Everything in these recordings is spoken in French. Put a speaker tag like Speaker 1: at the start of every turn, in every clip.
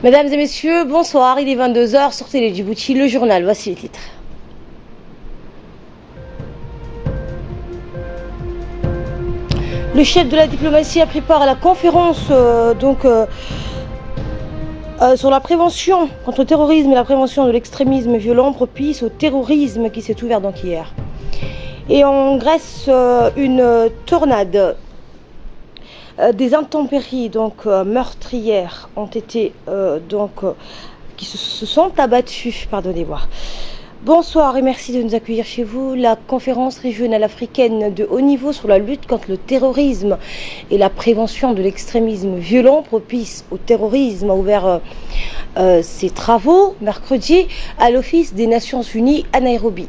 Speaker 1: Mesdames et messieurs, bonsoir, il est 22 h sur Télé Djibouti, le journal, voici les titres. Le chef de la diplomatie a pris part à la conférence sur la prévention contre le terrorisme et la prévention de l'extrémisme violent propice au terrorisme qui s'est ouvert donc hier. Et en Grèce, une tornade. Des intempéries meurtrières ont été qui se sont abattues, pardonnez-moi. Bonsoir et merci de nous accueillir chez vous. La conférence régionale africaine de haut niveau sur la lutte contre le terrorisme et la prévention de l'extrémisme violent propice au terrorisme a ouvert ses travaux mercredi à l'Office des Nations Unies à Nairobi,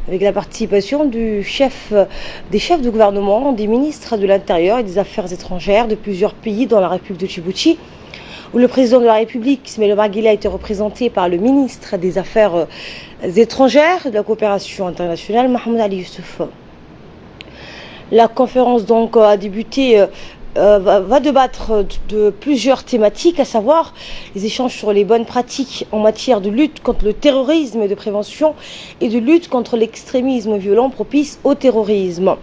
Speaker 1: avec la participation des chefs de gouvernement, des ministres de l'Intérieur et des Affaires étrangères de plusieurs pays dans la République de Djibouti, où le président de la République, Ismaël Omar Guelleh, a été représenté par le ministre des Affaires étrangères et de la coopération internationale, Mohamed Ali Youssouf. La conférence a débuté va débattre de plusieurs thématiques, à savoir les échanges sur les bonnes pratiques en matière de lutte contre le terrorisme et de prévention et de lutte contre l'extrémisme violent propice au terrorisme.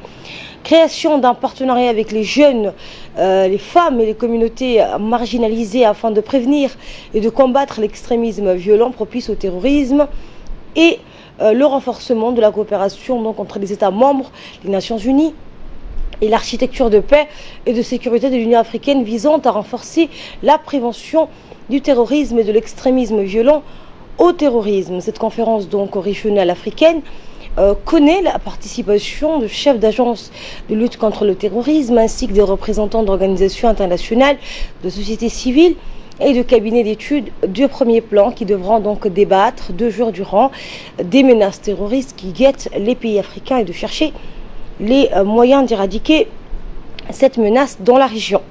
Speaker 1: Création d'un partenariat avec les jeunes, les femmes et les communautés marginalisées afin de prévenir et de combattre l'extrémisme violent propice au terrorisme et le renforcement de la coopération entre les États membres, les Nations Unies, et l'architecture de paix et de sécurité de l'Union africaine visant à renforcer la prévention du terrorisme et de l'extrémisme violent au terrorisme. Cette conférence régionale africaine connaît la participation de chefs d'agences de lutte contre le terrorisme ainsi que des représentants d'organisations internationales, de sociétés civiles et de cabinets d'études de premier plan qui devront débattre 2 jours durant des menaces terroristes qui guettent les pays africains et de chercher les moyens d'éradiquer cette menace dans la région.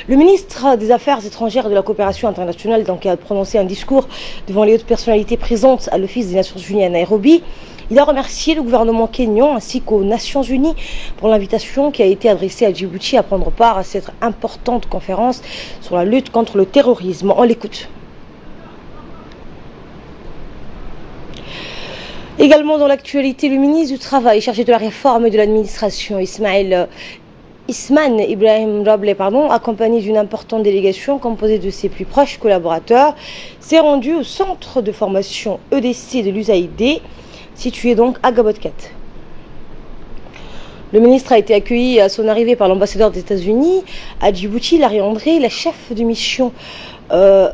Speaker 1: Le ministre des Affaires étrangères et de la coopération internationale a prononcé un discours devant les hautes personnalités présentes à l'Office des Nations Unies à Nairobi. Il a remercié le gouvernement kényan ainsi qu'aux Nations Unies pour l'invitation qui a été adressée à Djibouti à prendre part à cette importante conférence sur la lutte contre le terrorisme. On l'écoute. Également dans l'actualité, le ministre du Travail chargé de la réforme et de l'administration, Isman Ibrahim Roble, accompagné d'une importante délégation composée de ses plus proches collaborateurs, s'est rendu au centre de formation EDC de l'USAID, situé à Gabotkat. Le ministre a été accueilli à son arrivée par l'ambassadeur des États-Unis à Djibouti, Larry André, la chef de mission, la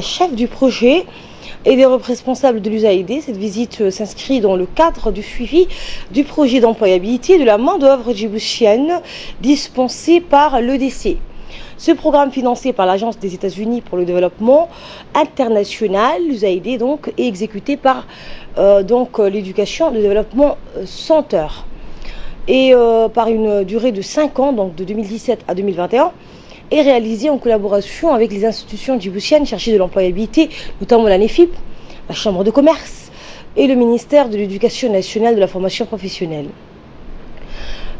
Speaker 1: chef du projet et des responsables de l'USAID. Cette visite s'inscrit dans le cadre du suivi du projet d'employabilité de la main-d'œuvre djiboutienne dispensée par l'EDC. Ce programme financé par l'Agence des États-Unis pour le développement international, l'USAID est exécuté par l'éducation de développement Center et par une durée de 5 ans, de 2017 à 2021, est réalisé en collaboration avec les institutions djiboutiennes chargées de l'employabilité, notamment la NEFIP, la Chambre de commerce et le ministère de l'Éducation nationale de la formation professionnelle.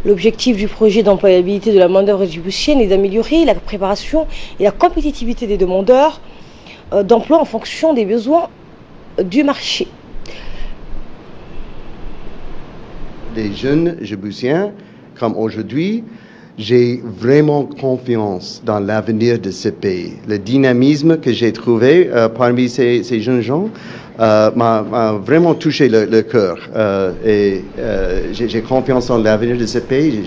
Speaker 1: L'objectif du projet d'employabilité de la main-d'œuvre djiboutienne est d'améliorer la préparation et la compétitivité des demandeurs d'emploi en fonction des besoins du marché.
Speaker 2: Les jeunes djiboutiens, comme aujourd'hui, j'ai vraiment confiance dans l'avenir de ce pays. Le dynamisme que j'ai trouvé parmi ces jeunes gens m'a vraiment touché le cœur. J'ai confiance dans l'avenir de ce pays.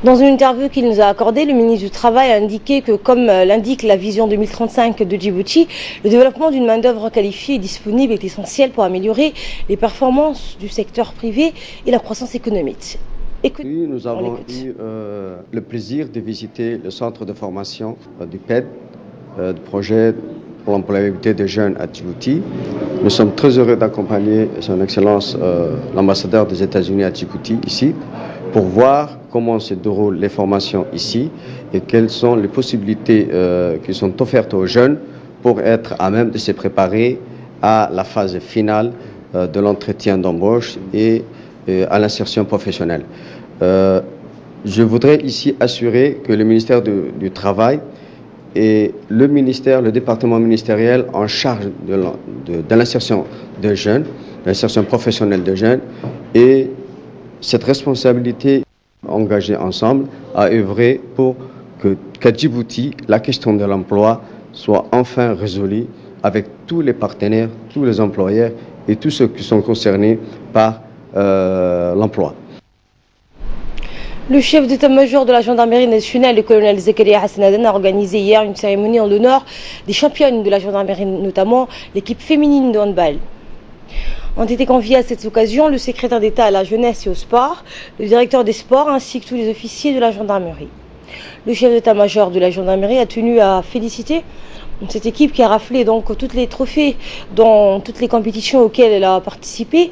Speaker 1: Dans une interview qu'il nous a accordée, le ministre du Travail a indiqué que, comme l'indique la vision 2035 de Djibouti, le développement d'une main-d'œuvre qualifiée et disponible est essentiel pour améliorer les performances du secteur privé et la croissance économique.
Speaker 3: Oui, nous avons eu le plaisir de visiter le centre de formation du PED, du projet pour l'employabilité des jeunes à Djibouti. Nous sommes très heureux d'accompagner son Excellence l'ambassadeur des États-Unis à Djibouti ici pour voir comment se déroulent les formations ici et quelles sont les possibilités qui sont offertes aux jeunes pour être à même de se préparer à la phase finale de l'entretien d'embauche et à l'insertion professionnelle. Je voudrais ici assurer que le ministère du Travail et le ministère, le département ministériel en charge de l'insertion des jeunes, l'insertion professionnelle des jeunes, et cette responsabilité engagée ensemble à œuvrer pour qu'à Djibouti, la question de l'emploi soit enfin résolue avec tous les partenaires, tous les employeurs et tous ceux qui sont concernés par l'emploi.
Speaker 1: Le chef d'état-major de la gendarmerie nationale, le colonel Zakaria Hassan Adan, a organisé hier une cérémonie en l'honneur des championnes de la gendarmerie, notamment l'équipe féminine de handball. Ont été conviés à cette occasion le secrétaire d'État à la jeunesse et au sport, le directeur des sports ainsi que tous les officiers de la gendarmerie. Le chef d'état-major de la gendarmerie a tenu à féliciter cette équipe qui a raflé donc tous les trophées dans toutes les compétitions auxquelles elle a participé.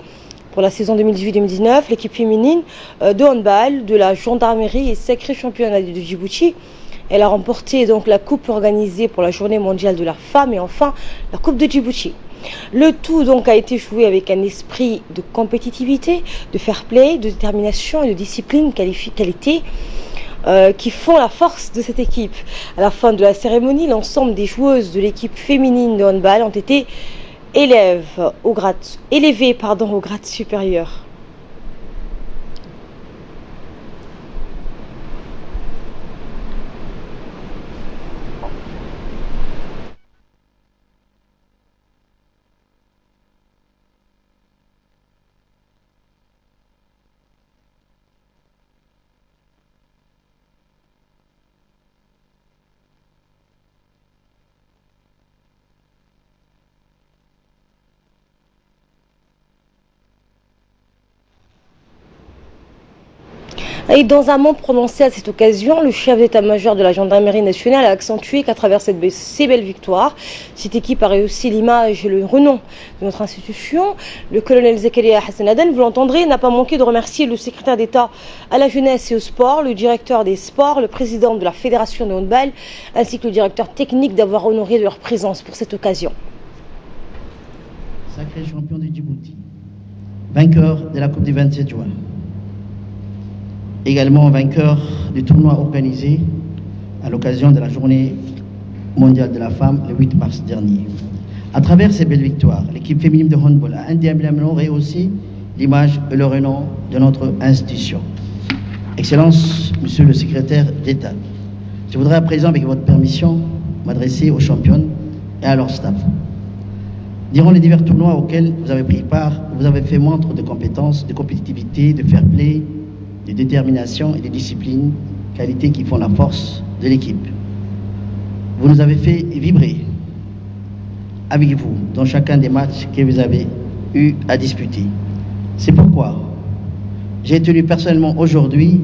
Speaker 1: Pour la saison 2018-2019, l'équipe féminine de handball de la gendarmerie est sacrée championne de Djibouti. Elle a remporté donc la coupe organisée pour la journée mondiale de la femme et enfin la coupe de Djibouti. Le tout donc a été joué avec un esprit de compétitivité, de fair play, de détermination et de discipline qualité qui font la force de cette équipe. À la fin de la cérémonie, l'ensemble des joueuses de l'équipe féminine de handball ont été élevés au grade supérieur. Et dans un mot prononcé à cette occasion, le chef d'état-major de la gendarmerie nationale a accentué qu'à travers ces belles victoires, cette équipe a réussi l'image et le renom de notre institution. Le colonel Zakaria Hassan Adan, vous l'entendrez, n'a pas manqué de remercier le secrétaire d'État à la jeunesse et au sport, le directeur des sports, le président de la fédération de handball, ainsi que le directeur technique d'avoir honoré de leur présence pour cette occasion.
Speaker 4: Sacré champion de Djibouti, vainqueur de la Coupe du 27 juin. Également vainqueur du tournoi organisé à l'occasion de la Journée mondiale de la femme le 8 mars dernier. À travers ces belles victoires, l'équipe féminine de handball a indéniablement rehaussé l'image et le renom de notre institution. Excellence, Monsieur le secrétaire d'État, je voudrais à présent, avec votre permission, m'adresser aux championnes et à leur staff. Durant les divers tournois auxquels vous avez pris part, vous avez fait montre de compétences, de compétitivité, de fair play, de détermination et de discipline, qualités qui font la force de l'équipe. Vous nous avez fait vibrer avec vous dans chacun des matchs que vous avez eu à disputer. C'est pourquoi j'ai tenu personnellement aujourd'hui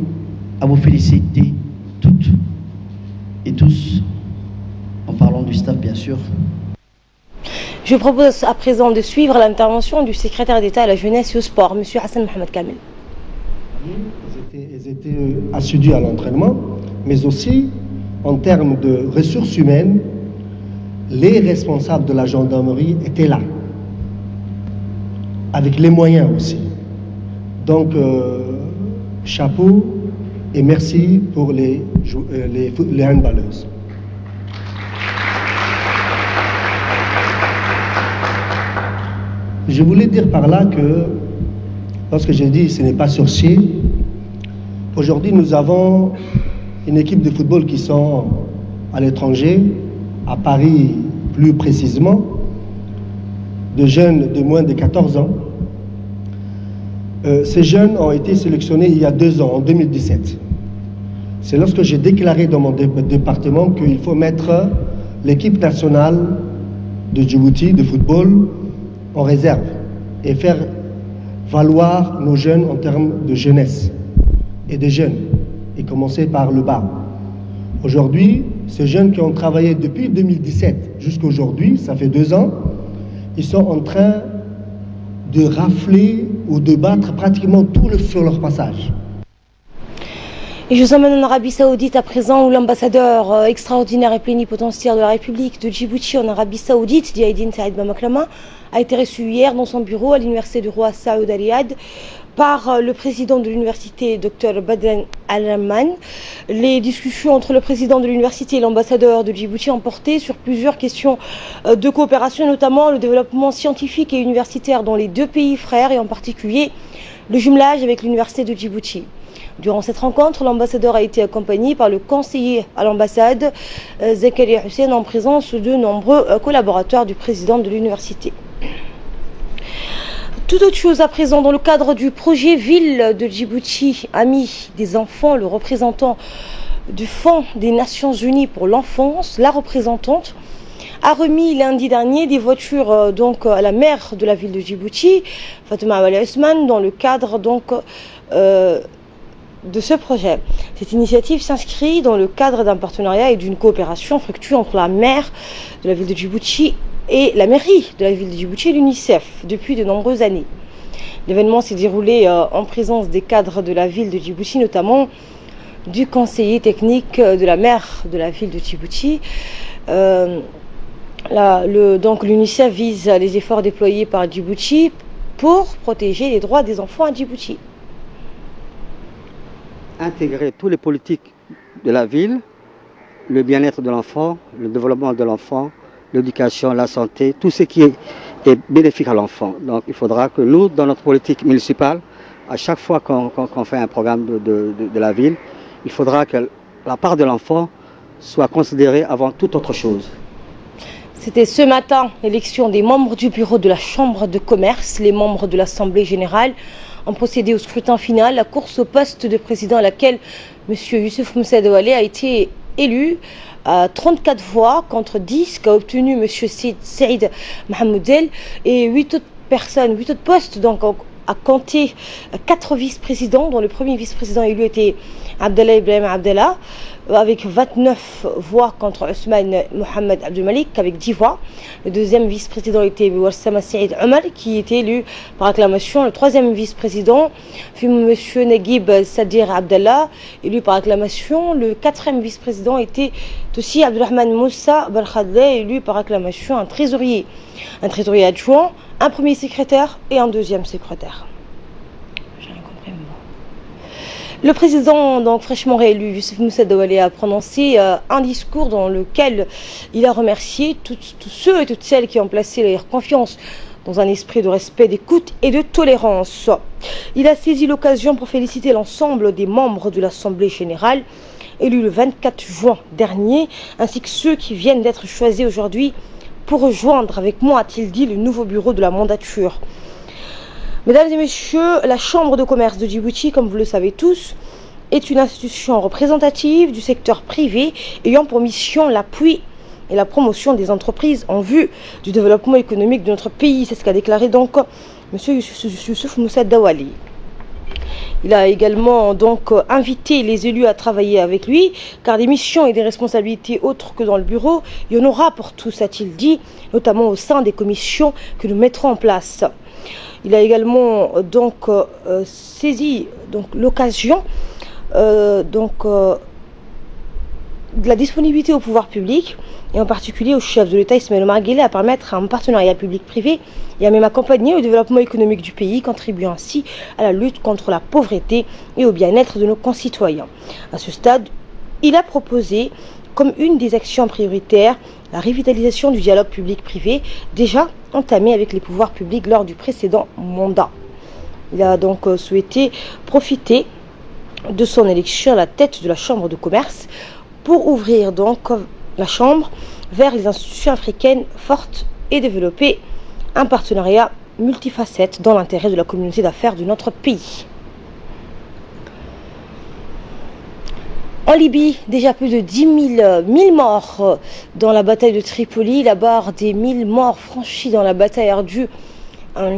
Speaker 4: à vous féliciter toutes et tous, en parlant du staff bien sûr.
Speaker 1: Je propose à présent de suivre l'intervention du secrétaire d'État à la jeunesse et au sport, M. Hassan Mohamed Kamel.
Speaker 5: Elles étaient assidues à l'entraînement, mais aussi en termes de ressources humaines, les responsables de la gendarmerie étaient là, avec les moyens aussi. Donc, chapeau et merci pour les handballeuses. Je voulais dire par là que, lorsque j'ai dit ce n'est pas sorcier, aujourd'hui nous avons une équipe de football qui sont à l'étranger, à Paris plus précisément, de jeunes de moins de 14 ans. Ces jeunes ont été sélectionnés il y a 2 ans, en 2017. C'est lorsque j'ai déclaré dans mon département qu'il faut mettre l'équipe nationale de Djibouti de football en réserve et faire valoir nos jeunes en termes de jeunesse et de jeunes, et commencer par le bas. Aujourd'hui, ces jeunes qui ont travaillé depuis 2017 jusqu'à aujourd'hui, ça fait 2 ans, ils sont en train de rafler ou de battre pratiquement tout sur leur passage.
Speaker 1: Et je vous emmène en Arabie Saoudite à présent où l'ambassadeur extraordinaire et plénipotentiaire de la République de Djibouti en Arabie Saoudite, Diaïdine Saïd Bamaklama, a été reçu hier dans son bureau à l'université du roi Saoud à Riyad par le président de l'université, Dr Badran Al-Rahman. Les discussions entre le président de l'université et l'ambassadeur de Djibouti ont porté sur plusieurs questions de coopération, notamment le développement scientifique et universitaire dans les deux pays frères et en particulier le jumelage avec l'université de Djibouti. Durant cette rencontre, l'ambassadeur a été accompagné par le conseiller à l'ambassade, Zakaria Hussein, en présence de nombreux collaborateurs du président de l'université. Tout autre chose à présent, dans le cadre du projet Ville de Djibouti, Amis des enfants, le représentant du Fonds des Nations Unies pour l'enfance, la représentante, a remis lundi dernier des voitures à la maire de la ville de Djibouti, Fatouma Awali Ousmane, dans le cadre de ce projet. Cette initiative s'inscrit dans le cadre d'un partenariat et d'une coopération fructueuse entre la maire de la ville de Djibouti et la mairie de la ville de Djibouti et l'UNICEF depuis de nombreuses années. L'événement s'est déroulé en présence des cadres de la ville de Djibouti, notamment du conseiller technique de la maire de la ville de Djibouti. L'UNICEF vise les efforts déployés par Djibouti pour protéger les droits des enfants à Djibouti.
Speaker 6: Intégrer tous les politiques de la ville, le bien-être de l'enfant, le développement de l'enfant, l'éducation, la santé, tout ce qui est bénéfique à l'enfant. Donc il faudra que nous, dans notre politique municipale, à chaque fois qu'on fait un programme de la ville, il faudra que la part de l'enfant soit considérée avant toute autre chose.
Speaker 1: C'était ce matin l'élection des membres du bureau de la Chambre de commerce. Les membres de l'Assemblée générale ont procédé au scrutin final. La course au poste de président à laquelle M. Youssouf Moussa Dawalé a été élu à 34 voix contre 10 qu'a obtenu M. Saïd Mahamoudel et 8 autres postes donc a compté 4 vice-présidents, dont le premier vice-président élu était Abdallah Ibrahim Abdallah, avec 29 voix contre Ousmane Mohamed Abdelmalik, avec 10 voix. Le deuxième vice-président était Wassama Saïd Omar, qui était élu par acclamation. Le troisième vice-président fut M. Naguib Sadir Abdallah, élu par acclamation. Le quatrième vice-président était aussi Abdurrahman Moussa Barkhadeh, élu par acclamation. Un trésorier adjoint, un premier secrétaire et un deuxième secrétaire. J'ai rien compris, moi. Le président, donc fraîchement réélu, Youssouf Moussa Dawalé, a prononcé un discours dans lequel il a remercié tous ceux et toutes celles qui ont placé leur confiance dans un esprit de respect, d'écoute et de tolérance. Il a saisi l'occasion pour féliciter l'ensemble des membres de l'Assemblée générale, élus le 24 juin dernier, ainsi que ceux qui viennent d'être choisis aujourd'hui pour rejoindre avec moi, a-t-il dit, le nouveau bureau de la mandature. Mesdames et messieurs, la Chambre de commerce de Djibouti, comme vous le savez tous, est une institution représentative du secteur privé ayant pour mission l'appui et la promotion des entreprises en vue du développement économique de notre pays. C'est ce qu'a déclaré donc M. Youssouf Moussa Dawalé. Il a également donc invité les élus à travailler avec lui, car des missions et des responsabilités autres que dans le bureau, il y en aura pour tous, a-t-il dit, notamment au sein des commissions que nous mettrons en place. Il a également saisi l'occasion de la disponibilité au pouvoir public et en particulier au chef de l'État Ismaël Omar Guelleh à permettre un partenariat public-privé et à même accompagner le développement économique du pays, contribuant ainsi à la lutte contre la pauvreté et au bien-être de nos concitoyens. À ce stade, il a proposé comme une des actions prioritaires la revitalisation du dialogue public-privé déjà entamé avec les pouvoirs publics lors du précédent mandat. Il a donc souhaité profiter de son élection à la tête de la Chambre de commerce pour ouvrir donc la Chambre vers les institutions africaines fortes et développer un partenariat multifacette dans l'intérêt de la communauté d'affaires de notre pays. En Libye, déjà plus de 10 000 morts dans la bataille de Tripoli, la barre des 1000 morts franchis dans la bataille ardue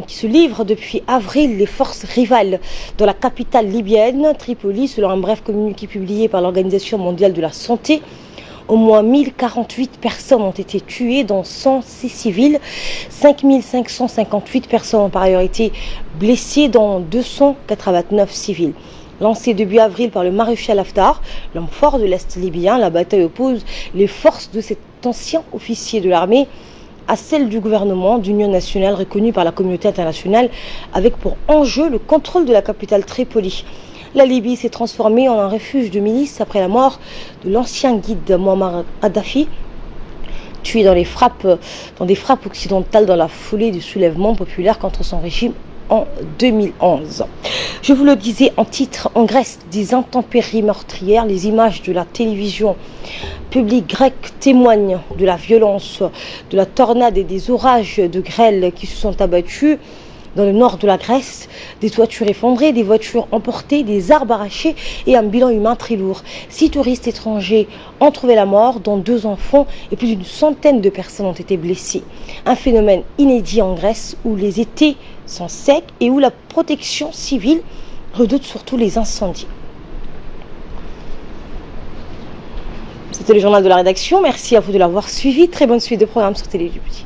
Speaker 1: qui se livre depuis avril les forces rivales dans la capitale libyenne, Tripoli, selon un bref communiqué publié par l'Organisation mondiale de la santé. Au moins 1048 personnes ont été tuées, dont 106 civils. 5558 personnes ont par ailleurs été blessées, dont 289 civils. Lancée début avril par le maréchal Haftar, l'homme fort de l'Est libyen, la bataille oppose les forces de cet ancien officier de l'armée à celle du gouvernement d'union nationale reconnue par la communauté internationale avec pour enjeu le contrôle de la capitale Tripoli. La Libye s'est transformée en un refuge de milices après la mort de l'ancien guide Muammar Kadhafi, tué dans des frappes occidentales dans la foulée du soulèvement populaire contre son régime en 2011. Je vous le disais en titre, en Grèce, des intempéries meurtrières. Les images de la télévision publique grecque témoignent de la violence, de la tornade et des orages de grêle qui se sont abattus dans le nord de la Grèce. Des toitures effondrées, des voitures emportées, des arbres arrachés et un bilan humain très lourd. 6 touristes étrangers ont trouvé la mort, dont 2 enfants, et plus d'une centaine de personnes ont été blessées. Un phénomène inédit en Grèce où les étés sont secs et où la protection civile redoute surtout les incendies. C'était le journal de la rédaction. Merci à vous de l'avoir suivi. Très bonne suite de programme sur Télé Djibouti.